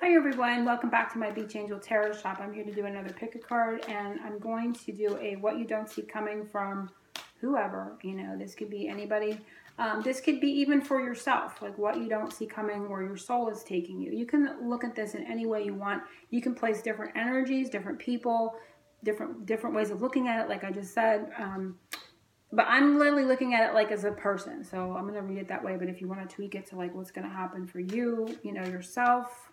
Hi everyone, welcome back to my Beach Angel Tarot shop. I'm here to do another pick a card, and I'm going to do a what you don't see coming from whoever. This could be anybody. This could be even for yourself, like what you don't see coming, where your soul is taking you. You can look at this in any way you want. You can place different energies, different people, different ways of looking at it, like I just said. But I'm literally looking at it like as a person, so I'm going to read it that way. But if you want to tweak it to like what's going to happen for you, yourself.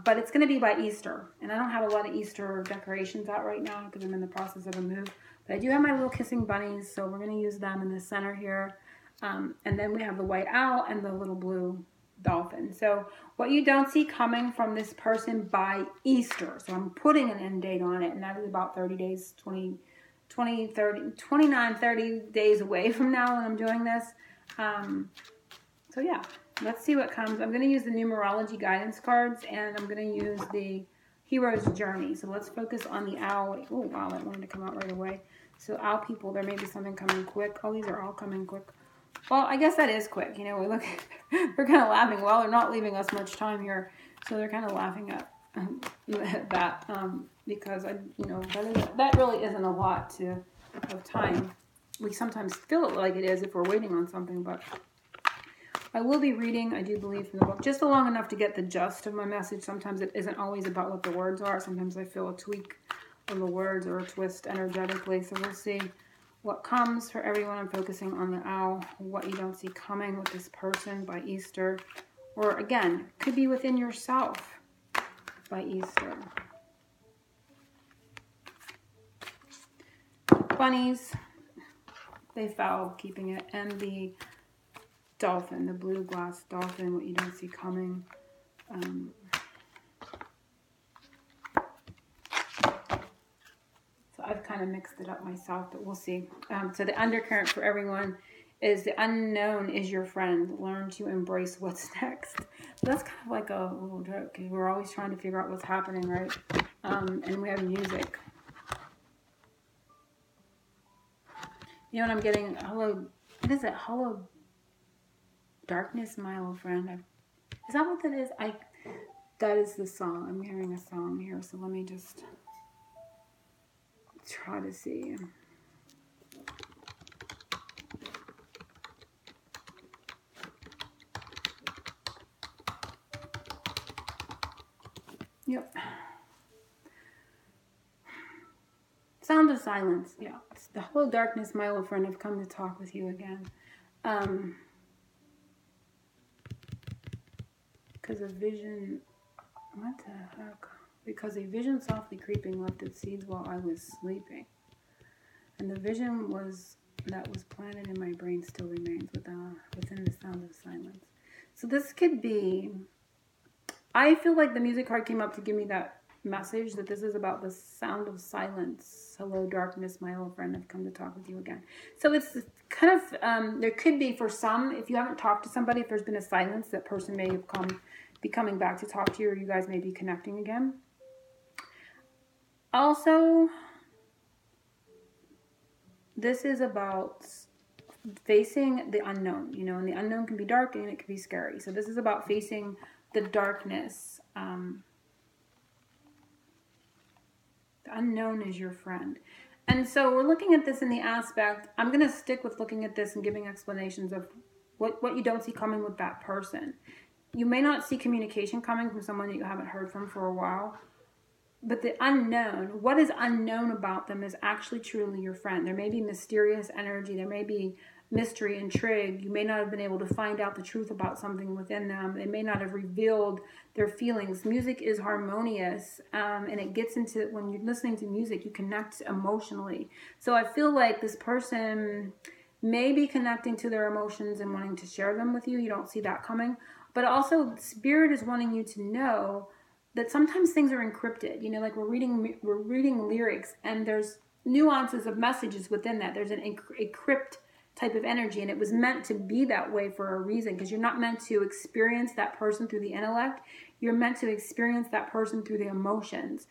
But it's going to be by Easter. And I don't have a lot of Easter decorations out right now because I'm in the process of a move. But I do have my little kissing bunnies, so we're going to use them in the center here. And then we have the white owl and the little blue dolphin. So what you don't see coming from this person by Easter. So I'm putting an end date on it, and that is about 30 days, 30 days away from now when I'm doing this. So yeah. Let's see what comes. I'm going to use the numerology guidance cards, and I'm going to use the hero's journey. So let's focus on the owl. Oh, wow, that wanted to come out right away. So owl people, there may be something coming quick. Oh, these are all coming quick. Well, I guess that is quick. We look, they're kind of laughing. Well, they're not leaving us much time here. So they're kind of laughing at that because, that really isn't a lot of time. We sometimes feel it like it is if we're waiting on something, but I will be reading, I do believe, from the book, just long enough to get the gist of my message. Sometimes it isn't always about what the words are. Sometimes I feel a tweak of the words or a twist energetically. So we'll see what comes for everyone. I'm focusing on the owl, what you don't see coming with this person by Easter. Or again, could be within yourself by Easter. Bunnies, they fell, keeping it. And the dolphin, the blue glass dolphin, what you don't see coming. So I've kind of mixed it up myself, but we'll see. So the undercurrent for everyone is the unknown is your friend. Learn to embrace what's next. So that's kind of like a little joke because we're always trying to figure out what's happening, right? And we have music. You know what I'm getting? Hello, what is it? Hello, darkness, my old friend. Is that what that is? That is the song. I'm hearing a song here, so let me just try to see. Yep. Sound of silence. Yeah. It's the whole darkness, my old friend. I've come to talk with you again. Because a vision, what the heck? Because a vision softly creeping left its seeds while I was sleeping. And the vision that was planted in my brain still remains within the sound of silence. So this could be, I feel like the music card came up to give me that message that this is about the sound of silence. Hello, darkness, my old friend. I've come to talk with you again. So it's kind of, there could be for some, if you haven't talked to somebody, if there's been a silence, that person may have be coming back to talk to you, or you guys may be connecting again. Also, this is about facing the unknown, and the unknown can be dark and it can be scary. So this is about facing the darkness. The unknown is your friend. And so we're looking at this in the aspect, I'm going to stick with looking at this and giving explanations of what you don't see coming with that person. You may not see communication coming from someone that you haven't heard from for a while. But the unknown, what is unknown about them is actually truly your friend. There may be mysterious energy. There may be mystery, intrigue. You may not have been able to find out the truth about something within them. They may not have revealed their feelings. Music is harmonious, and it gets into, when you're listening to music, you connect emotionally. So I feel like this person may be connecting to their emotions and wanting to share them with you. You don't see that coming. But also, Spirit is wanting you to know that sometimes things are encrypted. Like we're reading lyrics, and there's nuances of messages within that. There's an encrypt type of energy, and it was meant to be that way for a reason, because you're not meant to experience that person through the intellect. You're meant to experience that person through the emotions.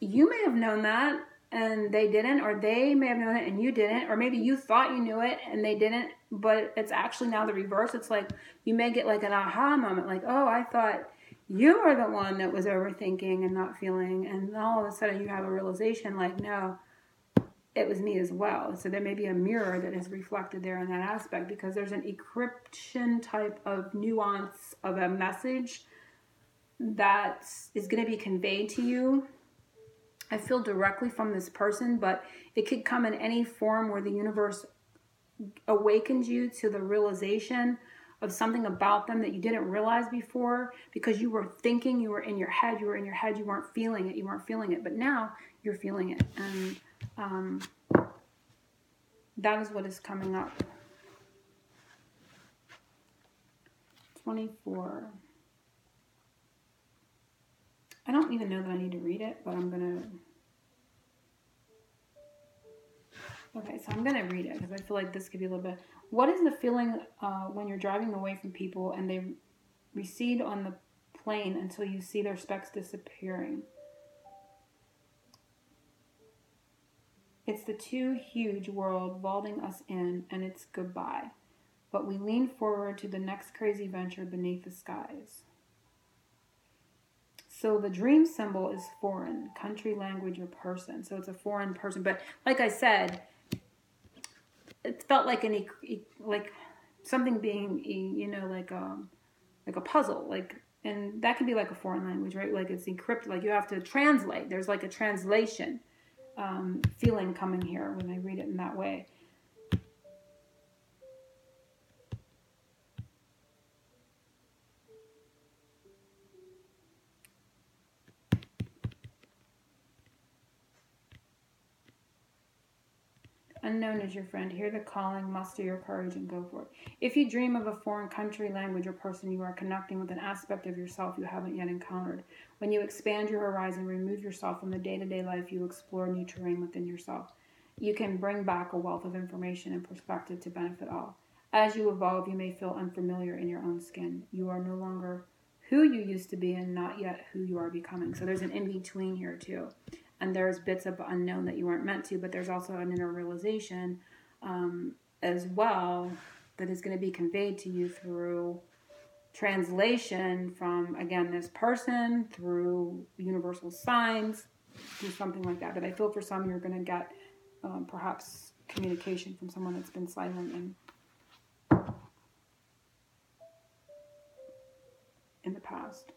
You may have known that and they didn't, or they may have known it and you didn't, or maybe you thought you knew it and they didn't, but it's actually now the reverse. It's like you may get like an aha moment, like, oh, I thought You are the one that was overthinking and not feeling, and all of a sudden you have a realization like, no, it was me as well. So there may be a mirror that is reflected there in that aspect, because there's an encryption type of nuance of a message that is going to be conveyed to you. I feel directly from this person, but it could come in any form where the universe awakens you to the realization of something about them that you didn't realize before, because you were thinking, you were in your head, you weren't feeling it, but now you're feeling it. And that is what is coming up. 24. I don't even know that I need to read it, but I'm going to... Okay, so I'm going to read it because I feel like this could be a little bit... What is the feeling when you're driving away from people and they recede on the plane until you see their specks disappearing? It's the too huge world vaulting us in, and it's goodbye. But we lean forward to the next crazy venture beneath the skies. So the dream symbol is foreign, country, language, or person. So it's a foreign person. But like I said, it felt like like something being, like a puzzle, and that can be like a foreign language, right? Like it's encrypted, like you have to translate. There's like a translation feeling coming here when I read it in that way. Unknown is your friend. Hear the calling, muster your courage, and go for it. If you dream of a foreign country, language, or person, you are connecting with an aspect of yourself you haven't yet encountered. When you expand your horizon, remove yourself from the day-to-day life, you explore new terrain within yourself. You can bring back a wealth of information and perspective to benefit all. As you evolve, you may feel unfamiliar in your own skin. You are no longer who you used to be and not yet who you are becoming. So there's an in-between here too. And there's bits of unknown that you weren't meant to, but there's also an inner realization as well that is going to be conveyed to you through translation from, again, this person, through universal signs, through something like that. But I feel for some you're going to get perhaps communication from someone that's been silent in the past.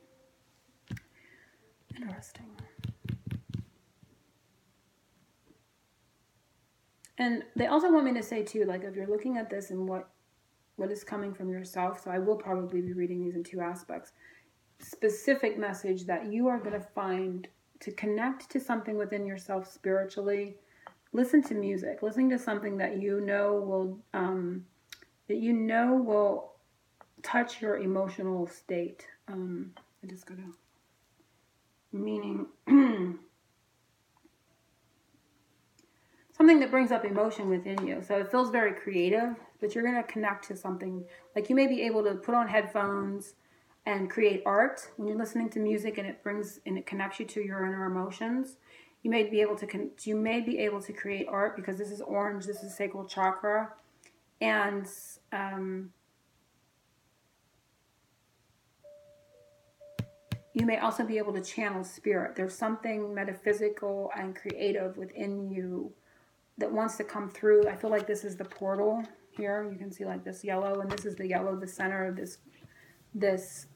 Interesting. And they also want me to say too, like if you're looking at this and what is coming from yourself, so I will probably be reading these in two aspects. Specific message that you are going to find to connect to something within yourself spiritually. Listen to music. Listen to something that you know will touch your emotional state. I just gotta meaning. Something that brings up emotion within you. So it feels very creative, but you're going to connect to something. Like you may be able to put on headphones and create art when you're listening to music, and it connects you to your inner emotions. You may be able to create art because this is orange, this is sacral chakra. And you may also be able to channel spirit. There's something metaphysical and creative within you that wants to come through. I feel like this is the portal here. You can see like this yellow, and this is the yellow, the center of this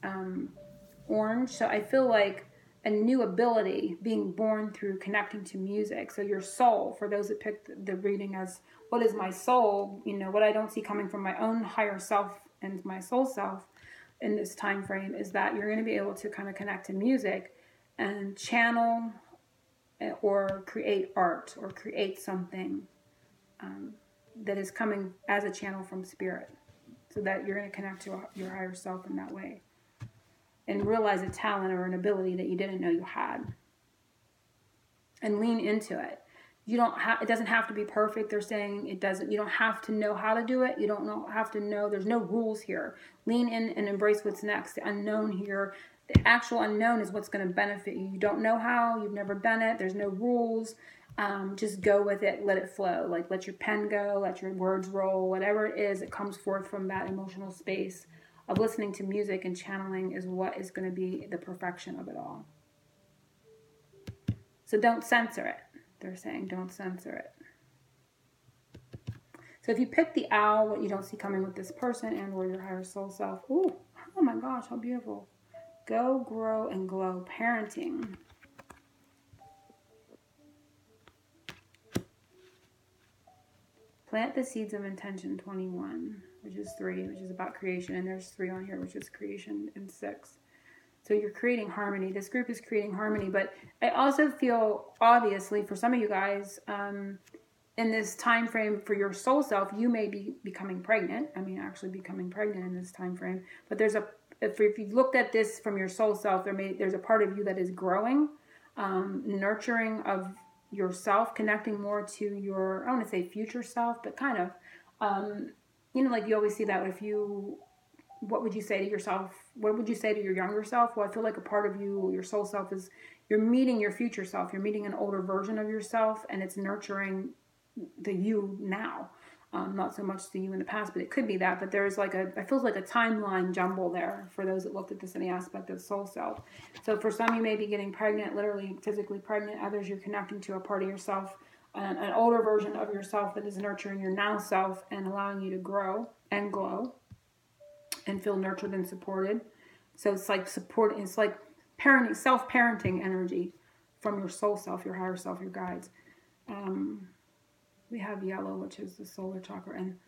orange. So I feel like a new ability being born through connecting to music. So your soul, for those that picked the reading as what is my soul, what I don't see coming from my own higher self and my soul self in this time frame is that you're going to be able to kind of connect to music and channel or create art or create something that is coming as a channel from spirit, so that you're going to connect to your higher self in that way and realize a talent or an ability that you didn't know you had and lean into it. It doesn't have to be perfect. They're saying you don't have to know how to do it. You don't have to know. There's no rules here. Lean in and embrace what's next. The unknown here, the actual unknown is what's going to benefit you. You don't know how, you've never done it. There's no rules. Just go with it. Let it flow. Let your pen go, let your words roll, whatever it is that comes forth from that emotional space of listening to music and channeling is what is going to be the perfection of it all. So don't censor it. They're saying don't censor it. So if you pick the owl, what you don't see coming with this person and or your higher soul self. Ooh, oh my gosh, how beautiful. Go, grow, and glow. Parenting. Plant the seeds of intention, 21, which is 3, which is about creation. And there's 3 on here, which is creation, and 6. So you're creating harmony. This group is creating harmony. But I also feel, obviously, for some of you guys, in this time frame for your soul self, you may be becoming pregnant. I mean, actually becoming pregnant in this time frame. But there's if you looked at this from your soul self, there's a part of you that is growing, nurturing of yourself, connecting more to your, I don't want to say future self, but kind of, like you always see that what would you say to yourself? What would you say to your younger self? Well, I feel like a part of you, your soul self, is you're meeting your future self. You're meeting an older version of yourself, and it's nurturing the you now, not so much the you in the past, but it could be that. But there's it feels like a timeline jumble there for those that looked at this in the aspect of soul self. So for some, you may be getting pregnant, literally physically pregnant. Others, you're connecting to a part of yourself, an older version of yourself that is nurturing your now self and allowing you to grow and glow and feel nurtured and supported. So it's like support. It's like parenting, self-parenting energy from your soul self, your higher self, your guides. We have yellow, which is the solar chakra, and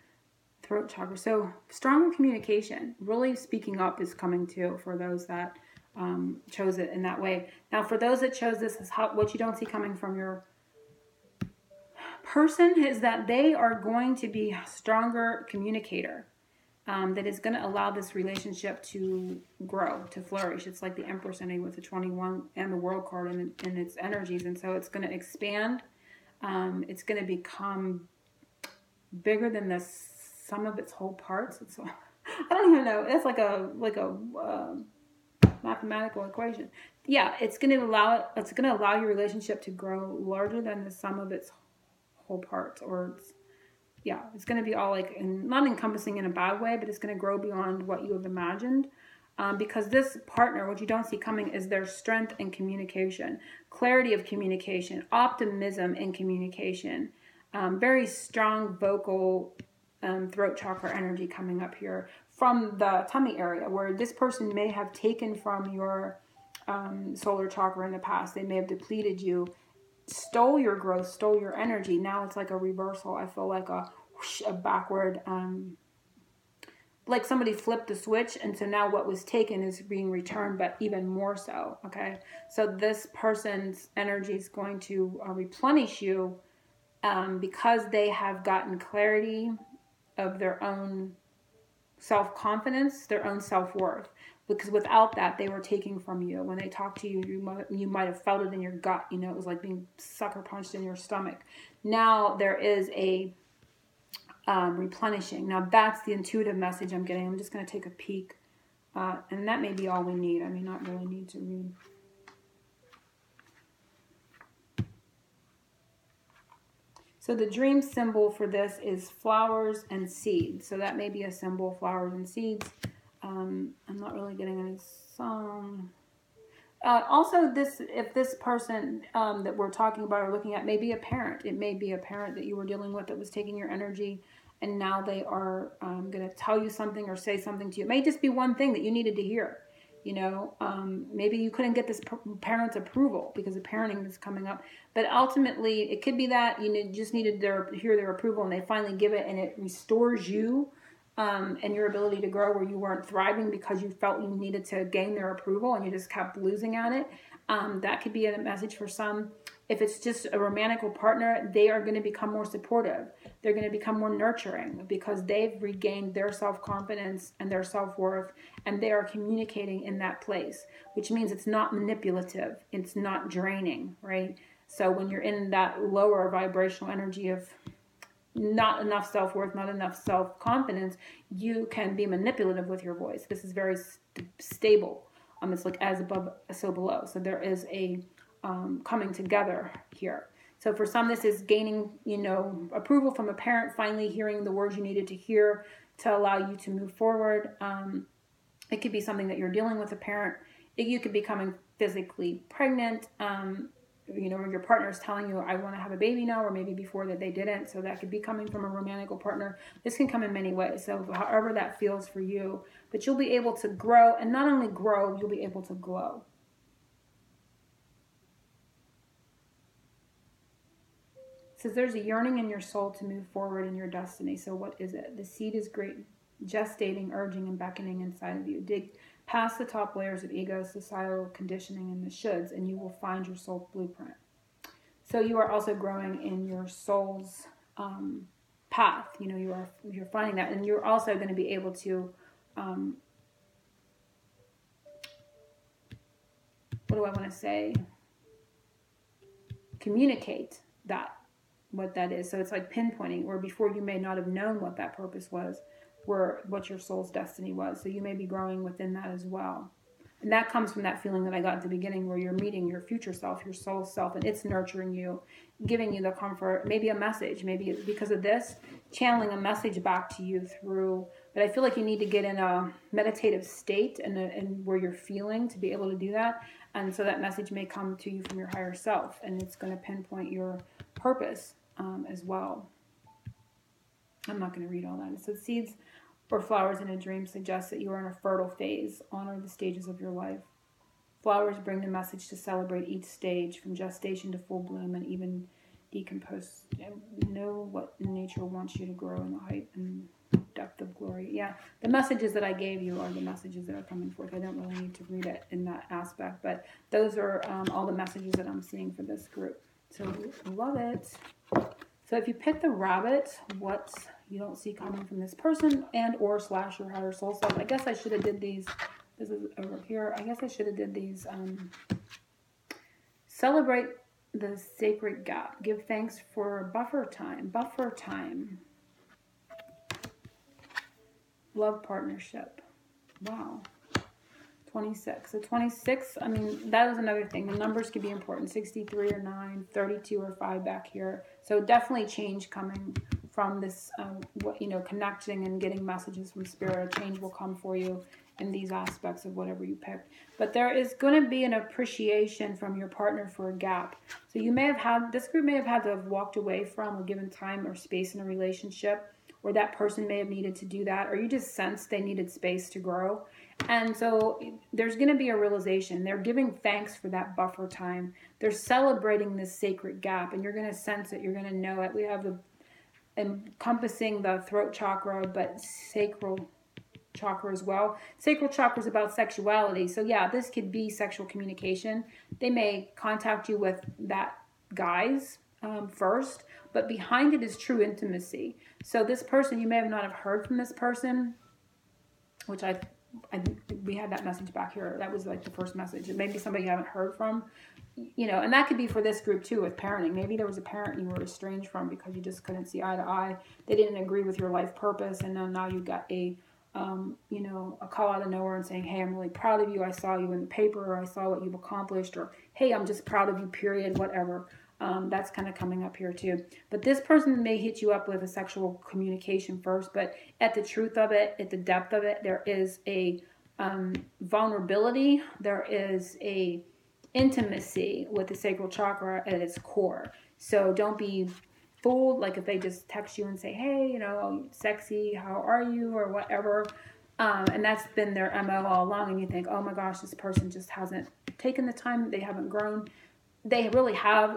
throat chakra. So stronger communication, really speaking up is coming too for those that chose it in that way. Now, for those that chose this, is what you don't see coming from your person is that they are going to be a stronger communicator. That is going to allow this relationship to grow, to flourish. It's like the Empress ending with the 21 and the World card and its energies. And so it's going to expand. It's going to become bigger than the sum of its whole parts. I don't even know. It's like a mathematical equation. Yeah, it's going to allow your relationship to grow larger than the sum of its whole parts, it's going to be all not encompassing in a bad way, but it's going to grow beyond what you have imagined. Because this partner, what you don't see coming is their strength in communication, clarity of communication, optimism in communication, very strong vocal throat chakra energy coming up here from the tummy area, where this person may have taken from your solar chakra in the past. They may have depleted you, stole your growth, stole your energy. Now it's like a reversal. I feel like a backward, like somebody flipped the switch, and so now what was taken is being returned, but even more so. Okay, so this person's energy is going to replenish you because they have gotten clarity of their own self-confidence, their own self-worth. Because without that, they were taking from you. When they talked to you, you might have felt it in your gut. It was like being sucker punched in your stomach. Now there is a replenishing. Now that's the intuitive message I'm getting. I'm just going to take a peek. And that may be all we need. I may not really need to read. So the dream symbol for this is flowers and seeds. So that may be a symbol, flowers and seeds. I'm not really getting any song. Also, if this person that we're talking about or looking at may be a parent. It may be a parent that you were dealing with that was taking your energy, and now they are going to tell you something or say something to you. It may just be one thing that you needed to hear. Maybe you couldn't get this parent's approval because of parenting is coming up. But ultimately, it could be that you just needed to hear their approval, and they finally give it, and it restores you and your ability to grow where you weren't thriving because you felt you needed to gain their approval and you just kept losing at it. That could be a message for some. If it's just a romantic partner, they are going to become more supportive. They're going to become more nurturing because they've regained their self-confidence and their self-worth, and they are communicating in that place, which means it's not manipulative. It's not draining, right? So when you're in that lower vibrational energy of not enough self-worth, not enough self-confidence, you can be manipulative with your voice. This is very stable. It's like as above, so below. So there is a coming together here. So for some, this is gaining, approval from a parent, finally hearing the words you needed to hear to allow you to move forward. It could be something that you're dealing with a parent. You could be becoming physically pregnant. Or your partner is telling you, I want to have a baby now, or maybe before that they didn't. So that could be coming from a romantic partner. This can come in many ways. So however that feels for you, but you'll be able to grow, and not only grow, you'll be able to glow. It says there's a yearning in your soul to move forward in your destiny. So what is it? The seed is great, gestating, urging, and beckoning inside of you. Dig past the top layers of ego, societal conditioning, and the shoulds, and you will find your soul blueprint. So you are also growing in your soul's path. You're finding that, and you're also going to be able to what do I want to say? Communicate what that is. So it's like pinpointing, where before you may not have known what that purpose was, what your soul's destiny was. So you may be growing within that as well. And that comes from that feeling that I got at the beginning, where you're meeting your future self, your soul self, and it's nurturing you, giving you the comfort, maybe a message, maybe because of this, channeling a message back to you through. But I feel like you need to get in a meditative state and where you're feeling to be able to do that. And so that message may come to you from your higher self, and it's going to pinpoint your purpose as well. I'm not going to read all that. So seeds or flowers in a dream suggests that you are in a fertile phase. Honor the stages of your life. Flowers bring the message to celebrate each stage, from gestation to full bloom, and even decompose. Know what nature wants you to grow in the height and depth of glory. Yeah, the messages that I gave you are the messages that are coming forth. I don't really need to read it in that aspect, but those are all the messages that I'm seeing for this group. So love it. So if you pick the rabbit, what you don't see coming from this person and or / your higher soul self. I guess I should have did these. This is over here. I guess I should have did these. Celebrate the sacred gap. Give thanks for buffer time. Buffer time. Love partnership. Wow. 26. So 26, I mean, that is another thing. The numbers can be important. 63 or 9, 32 or 5 back here. So definitely change coming from this, connecting and getting messages from spirit. A change will come for you in these aspects of whatever you pick. But there is going to be an appreciation from your partner for a gap. So this group may have had to have walked away from or given time or space in a relationship, or that person may have needed to do that, or you just sensed they needed space to grow. And so there's going to be a realization. They're giving thanks for that buffer time. They're celebrating this sacred gap, and you're going to sense it. You're going to know it. We have the encompassing the throat chakra, but sacral chakra as well. Sacral chakra is about sexuality. So yeah, this could be sexual communication. They may contact you with that guise first, but behind it is true intimacy. So this person, you may have not have heard from this person, which we had that message back here. That was like the first message. It may be somebody you haven't heard from, and that could be for this group too with parenting. Maybe there was a parent you were estranged from because you just couldn't see eye to eye. They didn't agree with your life purpose, and then now you got a call out of nowhere and saying, hey, I'm really proud of you. I saw you in the paper, or I saw what you've accomplished, or hey, I'm just proud of you, period, whatever. That's kind of coming up here too. But this person may hit you up with a sexual communication first, but at the truth of it, at the depth of it, there is a vulnerability. There is a intimacy with the sacral chakra at its core. So don't be fooled, like if they just text you and say, hey, sexy, how are you, or whatever. And that's been their MO all along, and you think, oh my gosh, this person just hasn't taken the time, they haven't grown. They really have,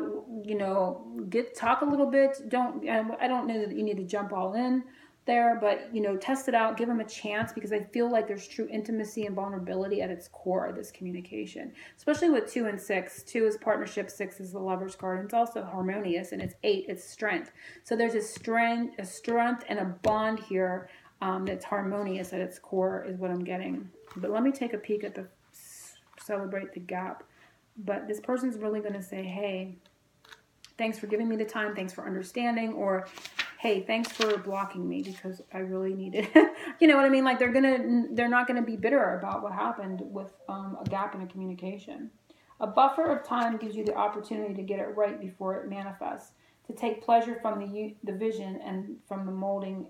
talk a little bit. I don't know that you need to jump all in there, but, test it out, give them a chance, because I feel like there's true intimacy and vulnerability at its core of this communication, especially with 2 and 6. 2 is partnership, 6 is the Lover's card, and it's also harmonious, and it's 8, it's strength. So there's a strength and a bond here that's harmonious at its core is what I'm getting. But let me take a peek at the celebrate the gap. But this person's really going to say, hey, thanks for giving me the time. Thanks for understanding. Or, hey, thanks for blocking me because I really need it. You know what I mean? Like they're not going to be bitter about what happened with a gap in a communication. A buffer of time gives you the opportunity to get it right before it manifests, to take pleasure from the vision and from the molding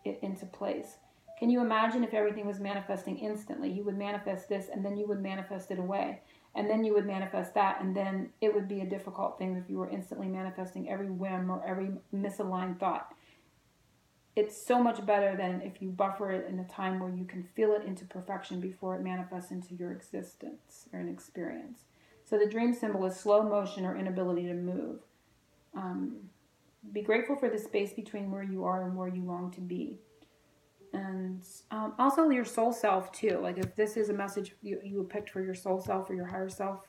it into place. Can you imagine if everything was manifesting instantly? You would manifest this and then you would manifest it away. And then you would manifest that, and then it would be a difficult thing if you were instantly manifesting every whim or every misaligned thought. It's so much better than if you buffer it in a time where you can feel it into perfection before it manifests into your existence or an experience. So the dream symbol is slow motion or inability to move. Be grateful for the space between where you are and where you long to be. And also your soul self too. Like if this is a message you picked for your soul self or your higher self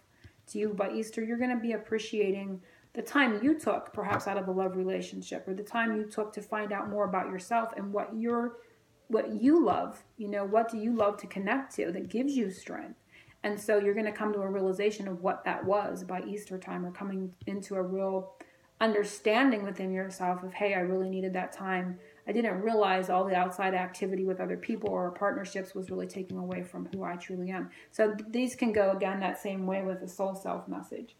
to you by Easter, you're going to be appreciating the time you took perhaps out of a love relationship, or the time you took to find out more about yourself and what you love. What do you love to connect to that gives you strength? And so you're going to come to a realization of what that was by Easter time, or coming into a real understanding within yourself of, hey, I really needed that time. I didn't realize all the outside activity with other people or partnerships was really taking away from who I truly am. So these can go again that same way with the soul self message.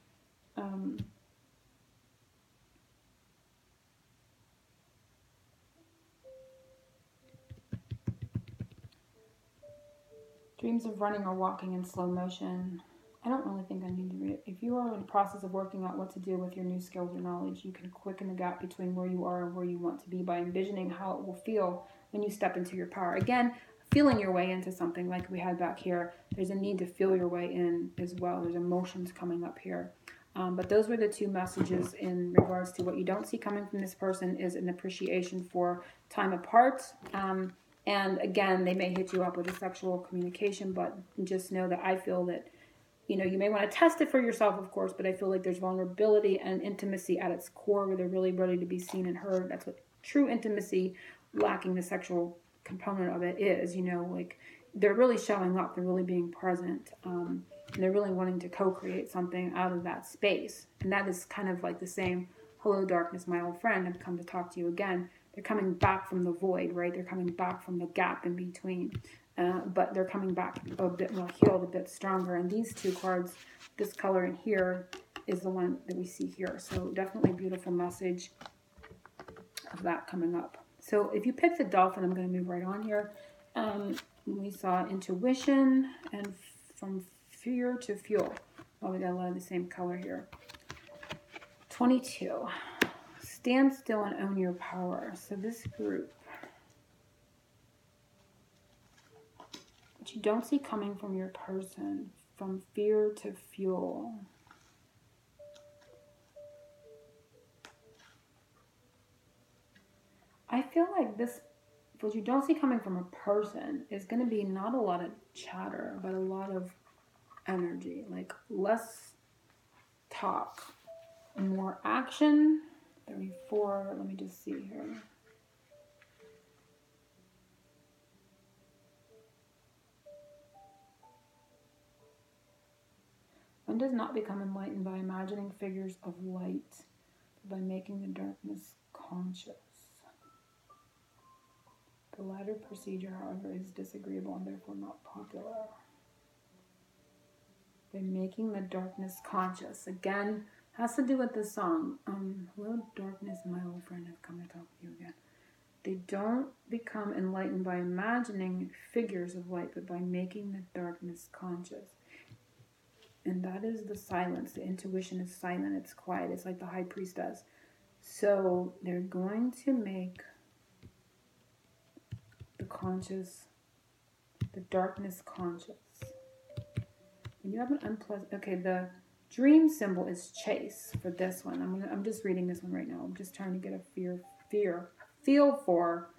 Dreams of running or walking in slow motion. I don't really think I need to read it. If you are in the process of working out what to do with your new skills or knowledge, you can quicken the gap between where you are and where you want to be by envisioning how it will feel when you step into your power. Again, feeling your way into something like we had back here. There's a need to feel your way in as well. There's emotions coming up here. But those were the two messages in regards to what you don't see coming from this person is an appreciation for time apart. And again, they may hit you up with a sexual communication, but just know that I feel that, you may want to test it for yourself, of course, but I feel like there's vulnerability and intimacy at its core where they're really ready to be seen and heard. That's what true intimacy, lacking the sexual component of it is, like they're really showing up, they're really being present, and they're really wanting to co-create something out of that space. And that is kind of like the same, hello darkness, my old friend, I've come to talk to you again. They're coming back from the void, right? They're coming back from the gap in between. But they're coming back a bit more healed, a bit stronger. And these two cards, this color in here is the one that we see here. So definitely a beautiful message of that coming up. So if you pick the dolphin, I'm going to move right on here. We saw intuition and from fear to fuel. Oh, we got a lot of the same color here. 22. Stand still and own your power. So this group, what you don't see coming from your person, from fear to fuel. I feel like this, what you don't see coming from a person is going to be not a lot of chatter, but a lot of energy, like less talk, more action. 34, let me just see here. One does not become enlightened by imagining figures of light, but by making the darkness conscious. The latter procedure, however, is disagreeable and therefore not popular. By making the darkness conscious. Again, has to do with the song. Hello, darkness, my old friend, I've come to talk with you again. They don't become enlightened by imagining figures of light, but by making the darkness conscious. And that is the silence. The intuition is silent. It's quiet. It's like the high priestess. So they're going to make the darkness conscious. When you have an unpleasant, okay, the dream symbol is chase for this one. I'm just reading this one right now. I'm just trying to get a feel for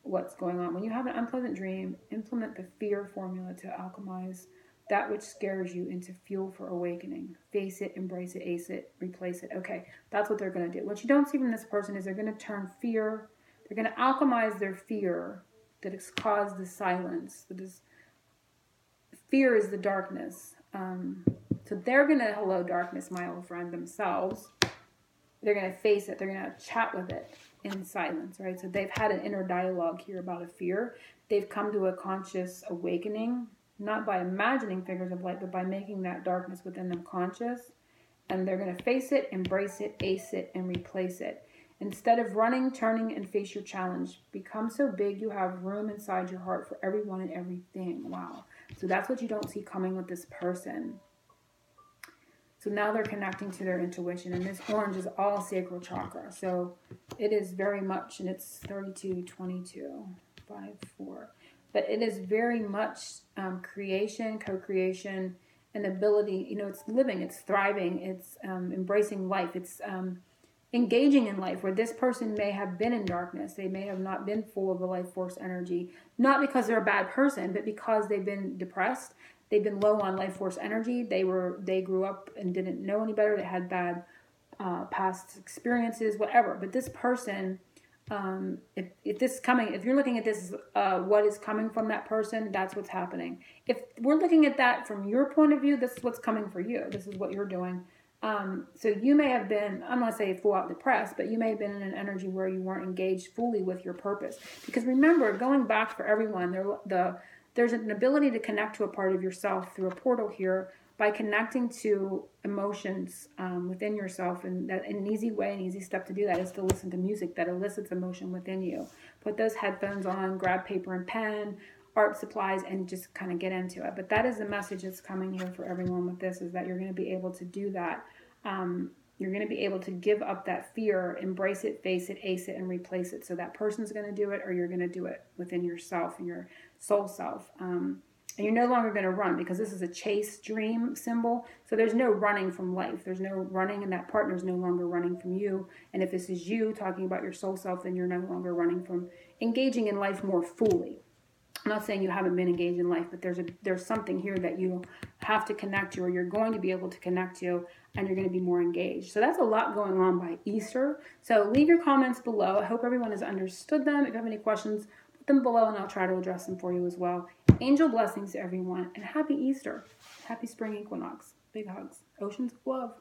what's going on. When you have an unpleasant dream, implement the fear formula to alchemize that which scares you into fuel for awakening. Face it, embrace it, ace it, replace it. Okay, that's what they're going to do. What you don't see from this person is they're going to turn fear, they're going to alchemize their fear that has caused the silence. Fear is the darkness. So they're going to, hello darkness, my old friend, themselves. They're going to face it. They're going to chat with it in silence, right? So they've had an inner dialogue here about a fear. They've come to a conscious awakening, not by imagining figures of light, but by making that darkness within them conscious. And they're going to face it, embrace it, ace it, and replace it. Instead of running, turning, and face your challenge. Become so big you have room inside your heart for everyone and everything. Wow. So that's what you don't see coming with this person. So now they're connecting to their intuition. And this orange is all sacral chakra. So it is very much, and it's 32, 22, 5, 4. But it is very much creation, co-creation, and ability. You know, it's living, it's thriving, it's embracing life. It's engaging in life, where this person may have been in darkness. They may have not been full of the life force energy, not because they're a bad person, but because they've been depressed. They've been low on life force energy. They grew up and didn't know any better. They had bad past experiences, whatever. But this person, if you're looking at this, what is coming from that person, that's what's happening. If we're looking at that from your point of view, this is what's coming for you. This is what you're doing. So you may have been, I'm not saying full out depressed, but you may have been in an energy where you weren't engaged fully with your purpose. Because remember, going back for everyone, there's an ability to connect to a part of yourself through a portal here by connecting to emotions within yourself. And an easy way, an easy step to do that is to listen to music that elicits emotion within you. Put those headphones on, grab paper and pen, art supplies, and just kind of get into it. But that is the message that's coming here for everyone with this, is that you're going to be able to do that. You're going to be able to give up that fear, embrace it, face it, ace it, and replace it. So that person's going to do it, or you're going to do it within yourself and your soul self. And you're no longer going to run, because this is a chase dream symbol. So there's no running from life. There's no running, and that partner's no longer running from you. And if this is you talking about your soul self, then you're no longer running from engaging in life more fully. I'm not saying you haven't been engaged in life, but there's something here that you have to connect to, or you're going to be able to connect to, and you're going to be more engaged. So that's a lot going on by Easter. So leave your comments below. I hope everyone has understood them. If you have any questions, put them below, and I'll try to address them for you as well. Angel blessings to everyone, and happy Easter. Happy spring equinox. Big hugs. Oceans of love.